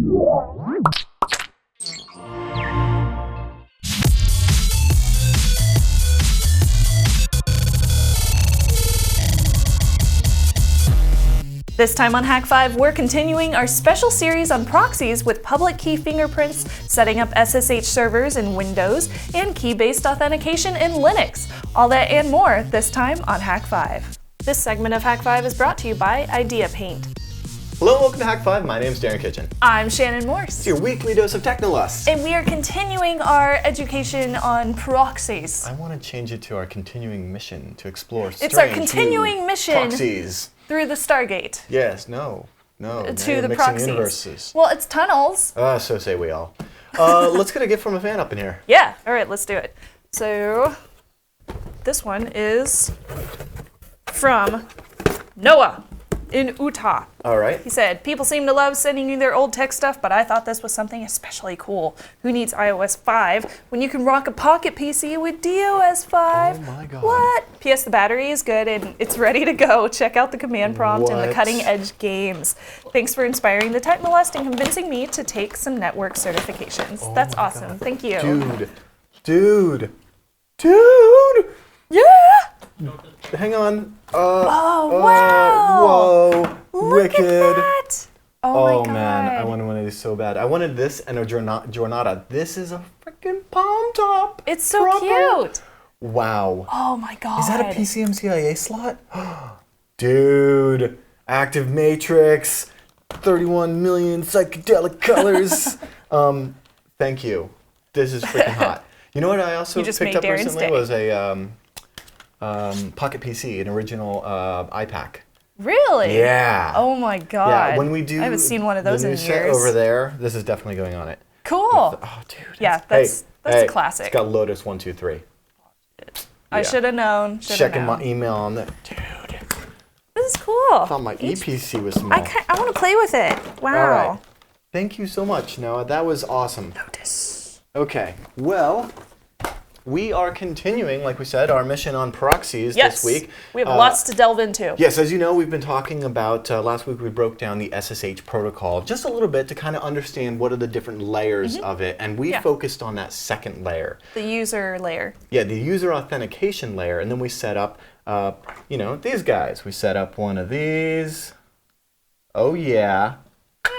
This time on Hak5, we're continuing our special series on proxies with public key fingerprints, setting up SSH servers in Windows, and key-based authentication in Linux. All that and more this time on Hak5. This segment of Hak5 is brought to you by IdeaPaint. Hello and welcome to Hak5. My name's Darren Kitchen. I'm Shannon Morse. It's your weekly dose of technolust. And we are continuing our education on proxies. I want to change it to our continuing mission to explore strange It's our continuing mission proxies. Through the Stargate. Yes, no. To the proxies. Universes. Well, it's tunnels. So say we all. Let's get a gift from a fan up in here. Yeah, all right, let's do it. So, this one is from Noah in Utah. All right. He said, people seem to love sending you their old tech stuff, but I thought this was something especially cool. Who needs iOS 5 when you can rock a Pocket PC with DOS 5? Oh my God. What? P.S. The battery is good and it's ready to go. Check out the command prompt and the What? cutting edge games. Thanks for inspiring the technolust and convincing me to take some network certifications. Oh That's my awesome. God. Thank you. Dude. Yeah! Hang on. Oh, wow. Whoa. Look Wicked. at that. Oh my God. Man, I wanted one of these so bad. I wanted this and a Jornada. This is a freaking palm top. It's so proper. cute. Wow. Oh my God. Is that a PCMCIA slot? Dude, active matrix, 31 million psychedelic colors. Thank you. This is freaking hot. You know what I also picked up Darren's recently day. was a Pocket PC, an original iPack. Really? Yeah. Oh my God. Yeah, when we do I haven't seen one of those the new in set years. over there, this is definitely going on it. Cool. Oh, dude. Yeah, that's a classic. It's got Lotus 1, 2, 3. I should have known. Checking my email on that. Dude. This is cool. I thought my EPC was small. I want to play with it. Wow. All right. Thank you so much, Noah. That was awesome. Lotus. Okay, well, we are continuing, like we said, our mission on proxies this week. We have lots to delve into. Yes, as you know, we've been talking about, last week we broke down the SSH protocol just a little bit to kind of understand what are the different layers of it, and we focused on that second layer. The user layer. Yeah, the user authentication layer, and then we set up, these guys. We set up one of these. Oh, yeah.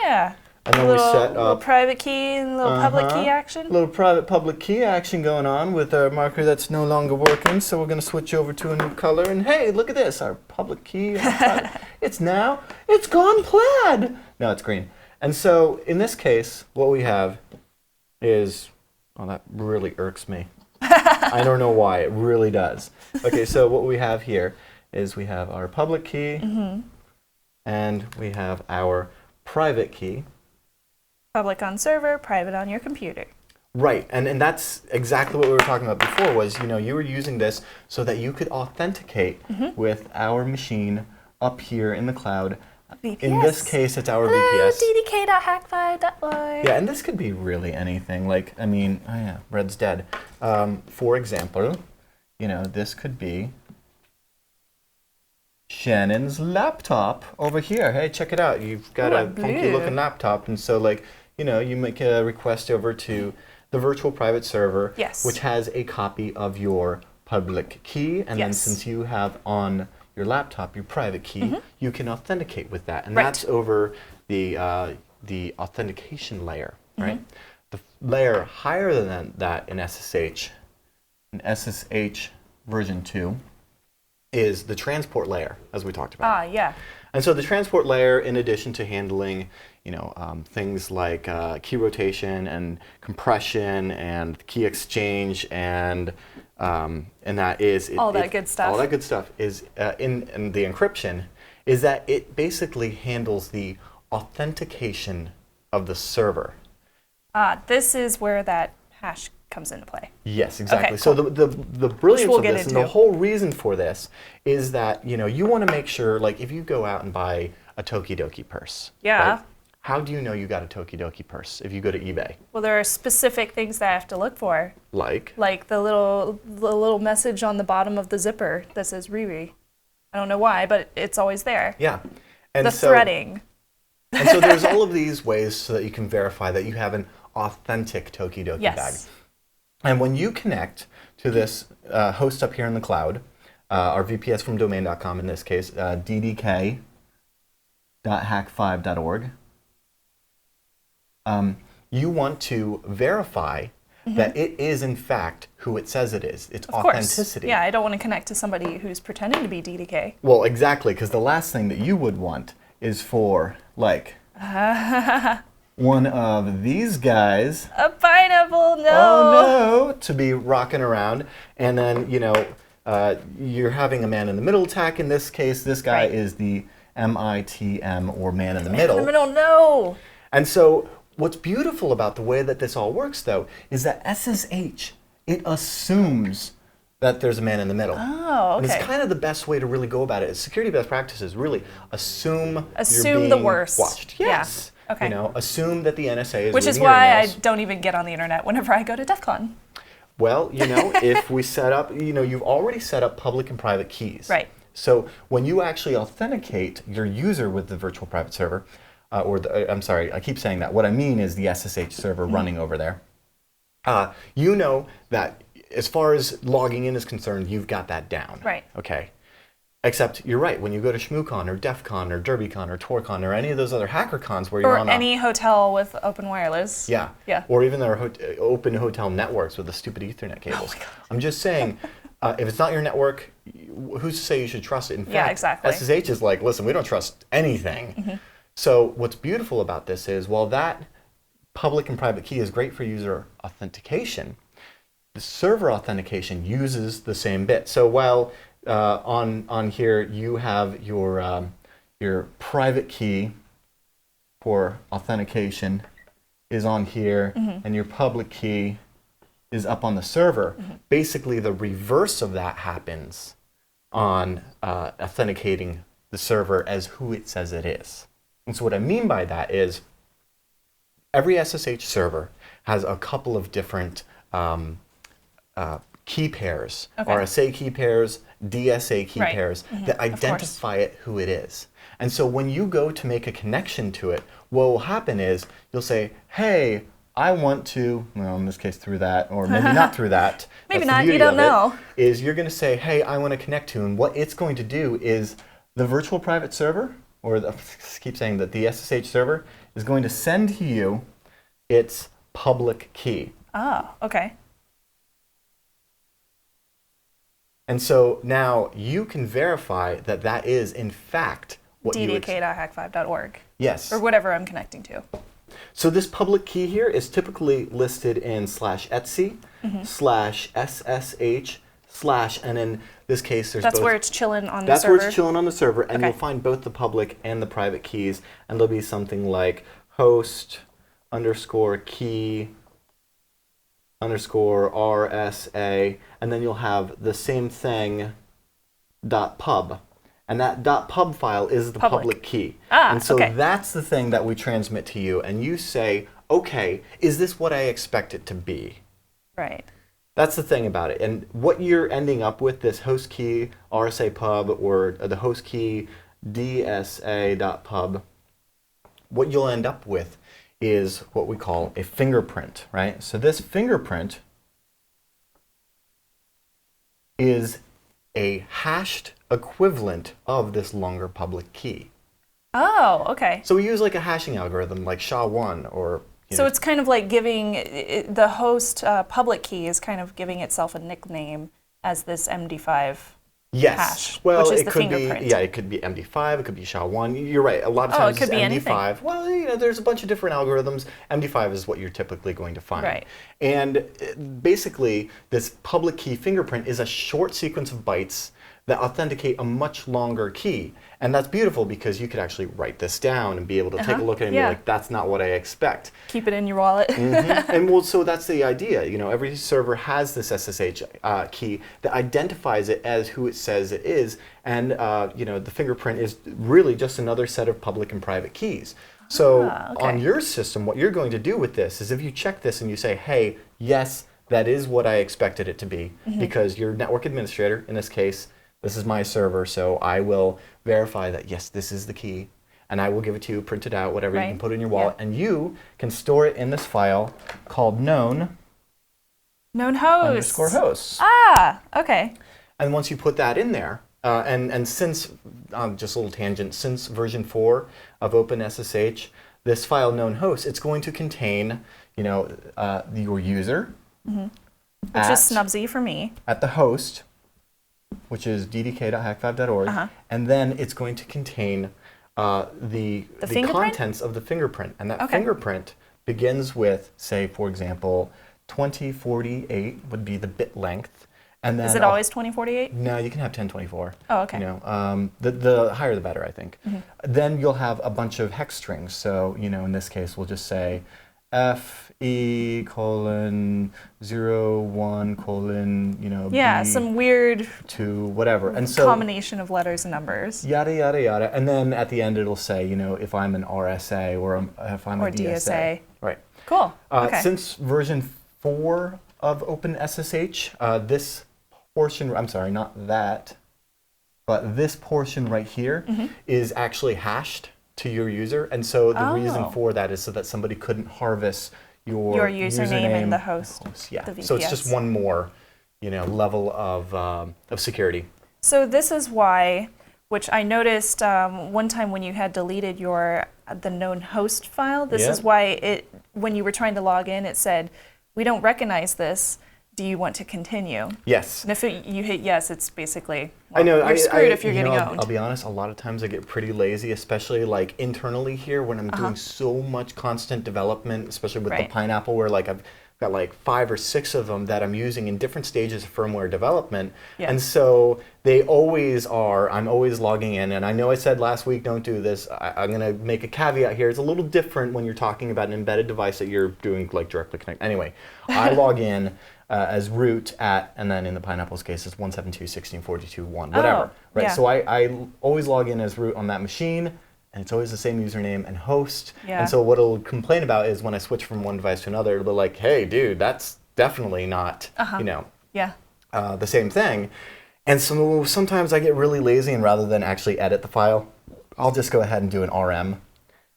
Yeah. And then we set up little private key and little public key action. A little private public key action going on with our marker that's no longer working. So we're going to switch over to a new color. And hey, look at this, our public key. It's gone plaid. No, it's green. And so in this case, what we have is, oh, that really irks me. I don't know why, it really does. Okay, so what we have here is we have our public key and we have our private key. Public on server, private on your computer. Right, and that's exactly what we were talking about before was, you were using this so that you could authenticate with our machine up here in the cloud. VPS. In this case, it's our VPS. ddk.hak5.org. Yeah, and this could be really anything. Like, oh yeah, Red's dead. For example, this could be Shannon's laptop over here. Hey, check it out. You've got a funky looking laptop, and so you make a request over to the virtual private server, which has a copy of your public key, and then since you have on your laptop your private key, you can authenticate with that, and that's over the authentication layer, right? The layer higher than that in SSH, SSH version 2, is the transport layer, as we talked about. Yeah. And so the transport layer, in addition to handling, things like key rotation and compression and key exchange and that is all that good stuff. All that good stuff is in the encryption is that it basically handles the authentication of the server. This is where that hash comes into play. Yes, exactly. Okay, so cool. the brilliance of this into. and the whole reason for this is that you want to make sure, like, if you go out and buy a Tokidoki purse, right? How do you know you got a Tokidoki purse if you go to eBay? Well, there are specific things that I have to look for. Like the little message on the bottom of the zipper that says Riri. I don't know why, but it's always there. Yeah. And the threading. And so there's all of these ways so that you can verify that you have an authentic Tokidoki bag. And when you connect to this host up here in the cloud, our VPS from domain.com in this case, ddk.hak5.org, you want to verify that it is in fact who it says it is. It's authenticity. Yeah, I don't want to connect to somebody who's pretending to be DDK. Well, exactly, because the last thing that you would want is for, like, one of these guys. A pineapple, no! Oh no! To be rocking around, and then, you know, you're having a man-in-the-middle attack. In this case, this guy is the MITM, or man-in-the-middle. Man-in-the-middle, no! And so, what's beautiful about the way that this all works, though, is that SSH, it assumes that there's a man in the middle. Oh, okay. And it's kind of the best way to really go about it. Security best practices really assume you're being the worst. watched. Yes. Yeah. Okay. You know, assume that the NSA is Which is why I don't even get on the internet whenever I go to DEF CON. Well, you know, if we set up, you know, you've already set up public and private keys. Right. So when you actually authenticate your user with the virtual private server, I'm sorry, I keep saying that. What I mean is the SSH server running over there. You know that as far as logging in is concerned, you've got that down. Right. Okay. Except you're right. When you go to ShmooCon or DEF CON or DerbyCon or TorCon or any of those other hacker cons where you're on any hotel with open wireless. Yeah. Yeah. Or even their open hotel networks with the stupid Ethernet cables. Oh my God. I'm just saying, if it's not your network, who's to say you should trust it? In fact, exactly. SSH is like, listen, we don't trust anything. So what's beautiful about this is, while that public and private key is great for user authentication, the server authentication uses the same bit. So while on here you have your private key for authentication is on here, and your public key is up on the server, basically the reverse of that happens on authenticating the server as who it says it is. And so what I mean by that is every SSH server has a couple of different key pairs, RSA key pairs, DSA key pairs that identify it who it is. And so when you go to make a connection to it, what will happen is you'll say, hey, I want to, well, in this case through that, or maybe not through that. Maybe not, you don't know. Is you're going to say, hey, I want to connect to, and what it's going to do is the virtual private server, or I keep saying that the SSH server is going to send to you its public key. Oh, okay. And so now you can verify that that is, in fact, what ddk.hak5.org. Yes. Or whatever I'm connecting to. So this public key here is typically listed in /etc, /SSH, and in this case there's That's both, where it's chilling on the that's server? That's where it's chilling on the server, and you'll find both the public and the private keys, and there'll be something like host _ key _ RSA, and then you'll have the same thing .pub. And that .pub file is the public key. And so that's the thing that we transmit to you, and you say, okay, is this what I expect it to be? Right. That's the thing about it. And what you're ending up with, this host key RSA pub or the host key DSA.pub, what you'll end up with is what we call a fingerprint, right? So this fingerprint is a hashed equivalent of this longer public key. Oh, okay. So we use like a hashing algorithm like SHA-1 or... So it's kind of like giving the host public key is kind of giving itself a nickname as this MD5 hash, well, which is it the could fingerprint. be, it could be MD5, it could be SHA-1. You're right. A lot of times it could be MD5. anything. Well, you know, there's a bunch of different algorithms. MD5 is what you're typically going to find. Right. And basically, this public key fingerprint is a short sequence of bytes that authenticate a much longer key. And that's beautiful because you could actually write this down and be able to take a look at it and be like, that's not what I expect. Keep it in your wallet. And well, so that's the idea. You know, every server has this SSH key that identifies it as who it says it is. And, you know, the fingerprint is really just another set of public and private keys. So on your system, what you're going to do with this is if you check this and you say, hey, yes, that is what I expected it to be, because your network administrator, in this case, this is my server, so I will verify that, yes, this is the key. and I will give it to you, print it out, whatever. You can put it in your wallet, and you can store it in this file called known hosts. _hosts. Ah, okay. And once you put that in there, and since, just a little tangent, since version 4 of OpenSSH, this file known hosts, it's going to contain, your user, which is Snubsy for me, at the host, which is ddk.hak5.org, and then it's going to contain the contents of the fingerprint, and that fingerprint begins with, say, for example, 2048 would be the bit length. And then is it always 2048? No, you can have 1024. Oh, okay. The higher the better, I think. Then you'll have a bunch of hex strings. So, in this case, we'll just say FE:01:, yeah, B some weird to whatever. And so combination of letters and numbers. Yada, yada, yada. And then at the end, it'll say, if I'm an RSA or if I'm a DSA. Right. Cool. Okay. Since version 4 of OpenSSH, this portion, I'm sorry, not that, but this portion right here is actually hashed to your user. And so the reason for that is so that somebody couldn't harvest your username and the host. Yeah. The VPS. So it's just one more, level of security. So this is why, which I noticed one time when you had deleted the known host file, this is why when you were trying to log in, it said, we don't recognize this. Do you want to continue? Yes. And if you hit yes, it's basically, you're screwed if you're getting owned. I'll be honest, a lot of times I get pretty lazy, especially like internally here when I'm doing so much constant development, especially with the Pineapple, where I've got 5 or 6 of them that I'm using in different stages of firmware development. Yeah. And so they always are, I'm always logging in, and I know I said last week don't do this. I'm going to make a caveat here. It's a little different when you're talking about an embedded device that you're doing directly connect. Anyway, I log in as root at, and then in the Pineapple's case, it's 172.16.42.1, whatever. Right. Yeah. So I always log in as root on that machine, and it's always the same username and host. Yeah. And so what it'll complain about is when I switch from one device to another, it'll be like, hey, dude, that's definitely not, the same thing. And so sometimes I get really lazy, and rather than actually edit the file, I'll just go ahead and do an RM.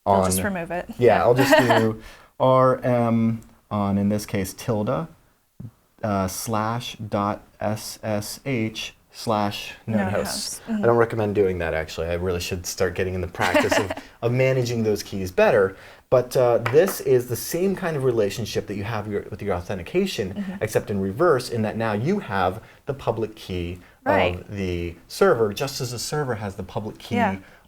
I'll just remove it. Yeah, I'll just do RM on, in this case, tilde /.ssh/known hosts. I don't recommend doing that, actually. I really should start getting in the practice of managing those keys better. But this is the same kind of relationship that you have with your authentication, except in reverse, in that now you have the public key of the server, just as the server has the public key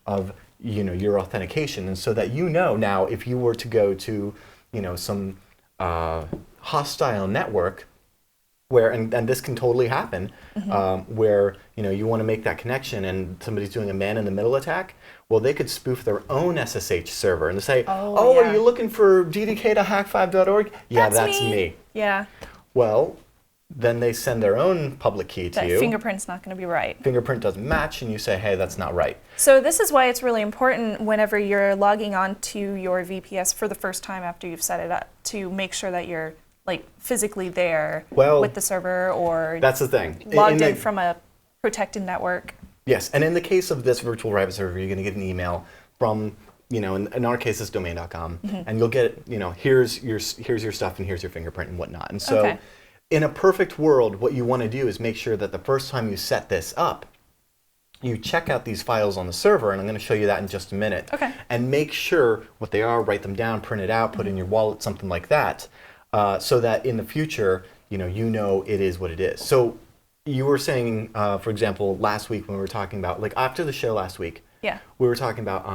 of your authentication. And so that now, if you were to go to some hostile network, where, and this can totally happen, where you want to make that connection and somebody's doing a man-in-the-middle attack, well, they could spoof their own SSH server and say, are you looking for ddk.hak5.org? Yeah, that's me. Yeah. Well, then they send their own public key to you. That fingerprint's not going to be right. Fingerprint doesn't match, and you say, hey, that's not right. So this is why it's really important whenever you're logging on to your VPS for the first time after you've set it up to make sure that you're physically there with the server, or that's the thing. Logged in from a protected network. Yes, and in the case of this virtual private server, you're going to get an email from, in our case, it's domain.com, and you'll get, here's your stuff and here's your fingerprint and whatnot. And so, in a perfect world, what you want to do is make sure that the first time you set this up, you check out these files on the server, and I'm going to show you that in just a minute. Okay. And make sure what they are, write them down, print it out, put it in your wallet, something like that. So that in the future, it is what it is. So you were saying, for example, last week when we were talking about, after the show last week, we were talking about,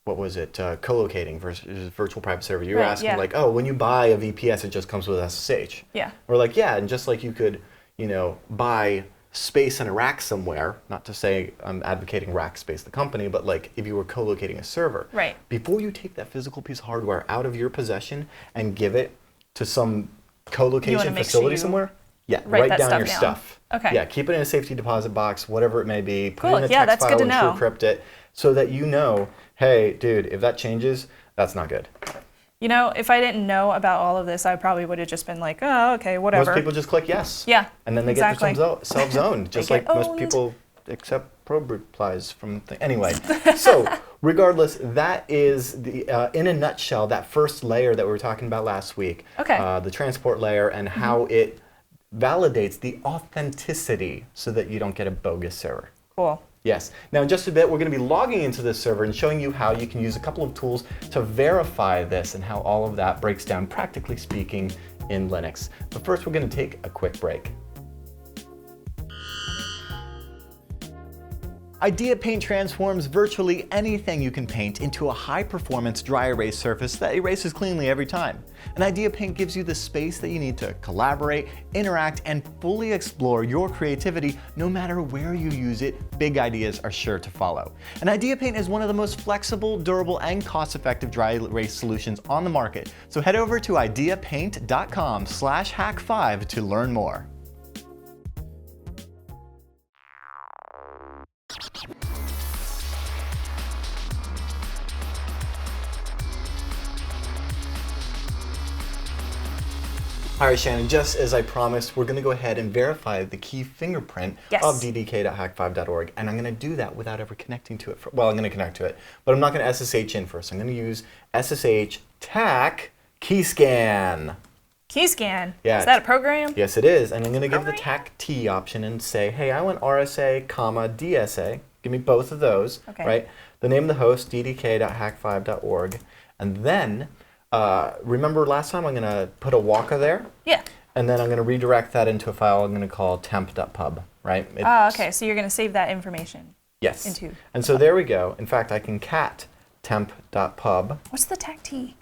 what was it, co-locating versus virtual private server. You were asking, when you buy a VPS, it just comes with SSH. Yeah. We're like, yeah, and just like you could, buy space in a rack somewhere, not to say I'm advocating Rackspace, the company, but if you were co-locating a server. Right. Before you take that physical piece of hardware out of your possession and give it to some co-location facility somewhere, write down your stuff. Okay. Yeah, keep it in a safety deposit box, whatever it may be. Put it in a text file and TrueCrypt it, so that hey, dude, if that changes, that's not good. If I didn't know about all of this, I probably would have just been like, oh, okay, whatever. Most people just click yes. Yeah. And then they get themselves owned, just like most people accept probe replies from anyway. So regardless, that is the in a nutshell that first layer that we were talking about last week. Okay. The transport layer and how it validates the authenticity so that you don't get a bogus server. Cool. Yes. Now in just a bit, we're going to be logging into this server and showing you how you can use a couple of tools to verify this and how all of that breaks down, practically speaking, in Linux. But first, we're going to take a quick break. IdeaPaint transforms virtually anything you can paint into a high-performance dry erase surface that erases cleanly every time. And IdeaPaint gives you the space that you need to collaborate, interact, and fully explore your creativity no matter where you use it. Big ideas are sure to follow. And IdeaPaint is one of the most flexible, durable, and cost-effective dry erase solutions on the market. So head over to ideapaint.com/Hak5 to learn more. All right, Shannon, just as I promised, we're going to go ahead and verify the key fingerprint of ddk.hak5.org, and I'm going to do that without ever connecting to it. Well, I'm going to connect to it, but I'm not going to SSH in first. I'm going to use SSH TAC Keyscan. Keyscan? Yeah. Is that a program? Yes, it is, and I'm going to give the TAC T option and say, hey, I want RSA, DSA. Give me both of those, right? The name of the host, ddk.hak5.org, and then remember last time I'm going to put a Waka there? Yeah. And then I'm going to redirect that into a file I'm going to call temp.pub, right? Okay, so you're going to save that information. Yes. Into and so there we go. In fact, I can cat temp.pub. What's the TAC T?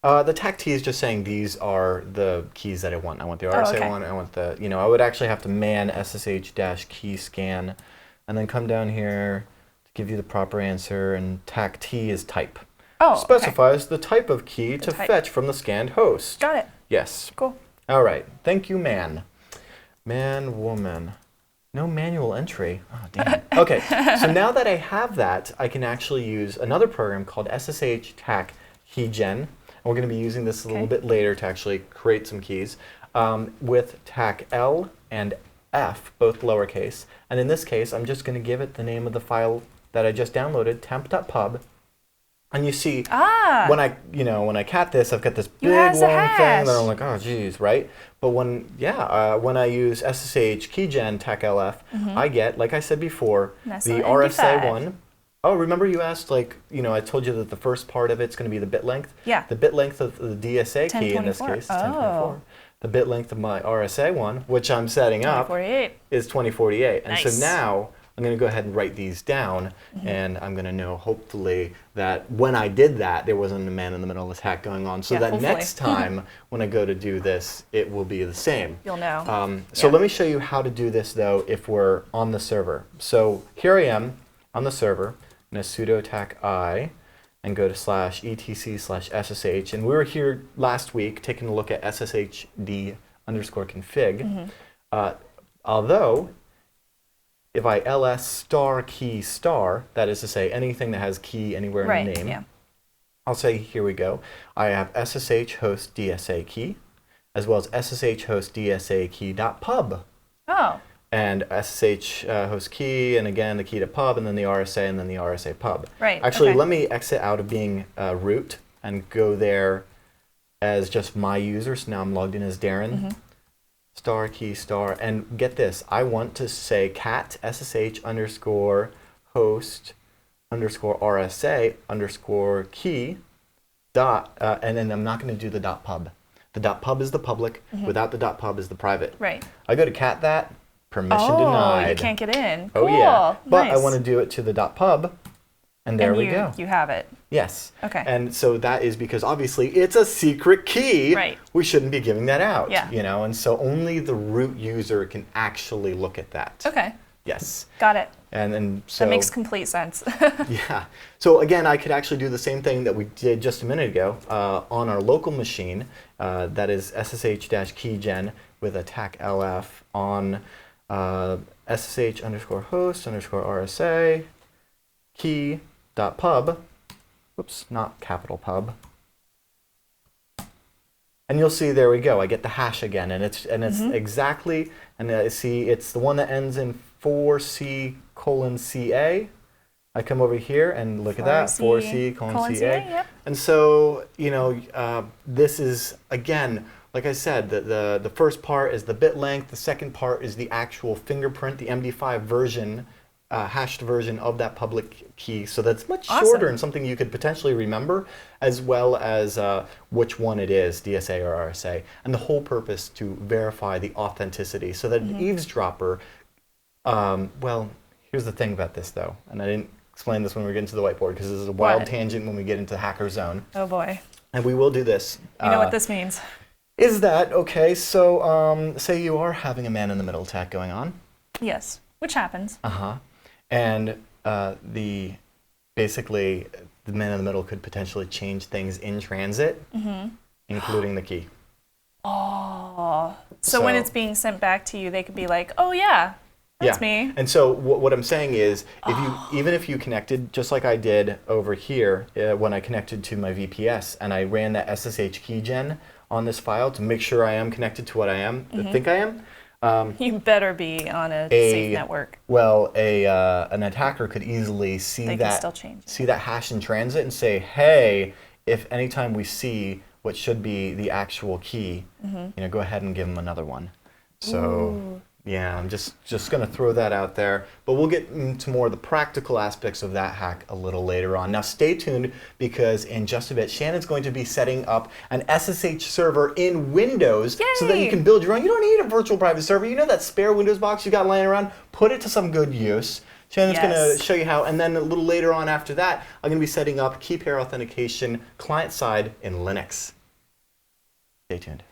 The TAC T is just saying these are the keys that I want. I want the RSA one, I want the, I would actually have to man SSH-keyscan and then come down here to give you the proper answer, and TAC T is type. Specifies the type of key to fetch from the scanned host. Got it. Yes. Cool. All right. Thank you, man. Man, woman. No manual entry. Oh, damn. Okay. So now that I have that, I can actually use another program called SSH TAC Keygen. And we're going to be using this a little bit later to actually create some keys with TAC L and F, both lowercase. And in this case, I'm just going to give it the name of the file that I just downloaded, temp.pub. And you see, when I cat this, I've got this big long thing that I'm like, oh geez, right? But when I use SSH Keygen TAC-LF, I get, like I said before, the RSA one. Oh, remember you asked, like, I told you that the first part of it's going to be the bit length? Yeah. The bit length of the DSA key in this case is 1024. The bit length of my RSA one, which I'm setting up, is 2048. And so now I'm going to go ahead and write these down, and I'm going to know, hopefully, that when I did that, there wasn't a man-in-the-middle attack going on, so that next time when I go to do this, it will be the same. You'll know. So let me show you how to do this, though, if we're on the server. So here I am on the server, in a sudo tac I, and go to /etc/ssh, and we were here last week taking a look at sshd_config, although if I ls star key star, that is to say anything that has key anywhere in the name, I'll say, here we go, I have SSH host DSA key, as well as SSH host DSA key.pub. Oh. And SSH host key, and again the key to pub, and then the RSA, and then the RSA pub. Right. Actually, let me exit out of being root and go there as just my user. So now I'm logged in as Darren. Star key star, and get this, I want to say cat SSH_host_RSA_key dot, and then I'm not going to do the .pub. The .pub is the public, without the .pub is the private. Right. I go to cat that, permission denied. You can't get in. Cool. Oh yeah, but I want to do it to the .pub, and there we go. You have it. Yes. Okay. And so that is because obviously it's a secret key. Right. We shouldn't be giving that out. Yeah. And so only the root user can actually look at that. Okay. Yes. Got it. And so that makes complete sense. Yeah. So again, I could actually do the same thing that we did just a minute ago on our local machine. That is SSH-keygen with a TAC-LF on SSH_host_RSA key.pub. Whoops, not capital pub. And you'll see, there we go. I get the hash again, and it's exactly, and I see it's the one that ends in 4C:, 4C:\CA. I come over here and look at that, 4C:\CA. Yep. And so, you know, this is, again, like I said, the first part is the bit length. The second part is the actual fingerprint, the MD5 version, hashed version of that public key. So that's much shorter and something you could potentially remember, as well as which one it is, DSA or RSA. And the whole purpose to verify the authenticity so that an eavesdropper, well, here's the thing about this though, and I didn't explain this when we get into the whiteboard because this is a wild tangent when we get into hacker zone. Oh boy. And we will do this. You know what this means. Is that, okay, so say you are having a man-in-the-middle attack going on. Yes, which happens. And basically, the man-in-the-middle could potentially change things in transit, including the key. Oh, so when it's being sent back to you, they could be like, oh yeah, that's me. And so what I'm saying is, even if you connected, just like I did over here, when I connected to my VPS, and I ran that SSH keygen on this file to make sure I am connected to what I am, think I am. You better be on a safe network. Well, an attacker could easily see that hash in transit and say, hey, if anytime we see what should be the actual key, you know, go ahead and give them another one. So. Yeah, I'm just going to throw that out there. But we'll get into more of the practical aspects of that hack a little later on. Now stay tuned because in just a bit, Shannon's going to be setting up an SSH server in Windows so that you can build your own. You don't need a virtual private server. You know that spare Windows box you got laying around? Put it to some good use. Shannon's going to show you how. And then a little later on after that, I'm going to be setting up key pair authentication client-side in Linux. Stay tuned.